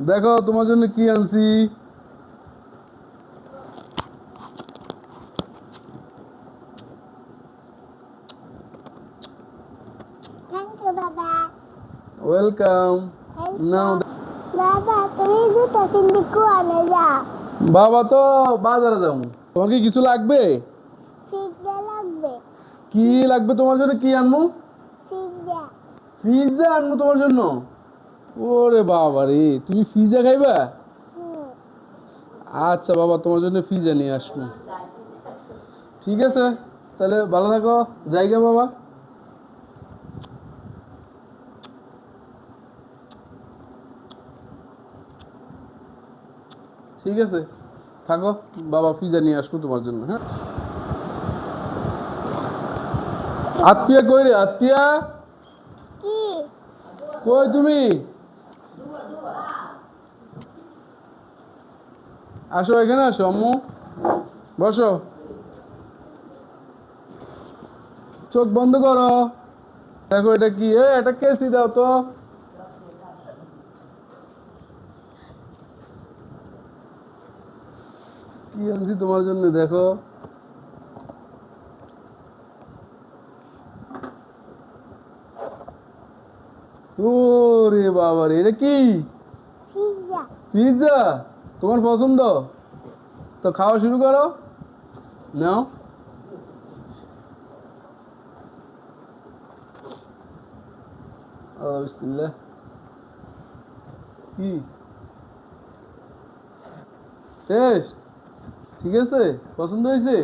দেখো তোমার জন্য কি আনছি। থ্যাংক ইউ বাবা। ওয়েলকাম। নাও বাবা তুমি জুতো কিনতে কোয়ানে যা? বাবা তো বাজারে যাবো। তোমার কি কিছু লাগবে? পিৎজা লাগবে। কি লাগবে তোমার জন্য? কি আনবো? পিৎজা। পিৎজা আনবো তোমার জন্য? ওরে বাবা রে, তুমি পিৎজা খাইবা? আচ্ছা বাবা, তোমার জন্য পিৎজা নিয়ে আসবো। ঠিক আছে, তাহলে ভালো থাকো। জায়গা বাবা। ঠিক আছে, থাকো। বাবা পিৎজা নিয়ে আসবো তোমার জন্য। হ্যাঁ, আত্মীয়া কই রে? আত্মীয়া কি? কই তুমি? আসো, এখানে আসো আম্মু, বসো। চোখ বন্ধ করো। দেখো এটা কি? এটা কেসি দাও তো। কি আনছি তোমার জন্য দেখো। ওরে বাবা রে, এটা কি? পিৎজা। পিৎজা তোমার পছন্দ? তো খাওয়া শুরু করো। নাও। বিসমিল্লাহ। কি টেস্ট? ঠিক আছে, পছন্দ হয়েছে?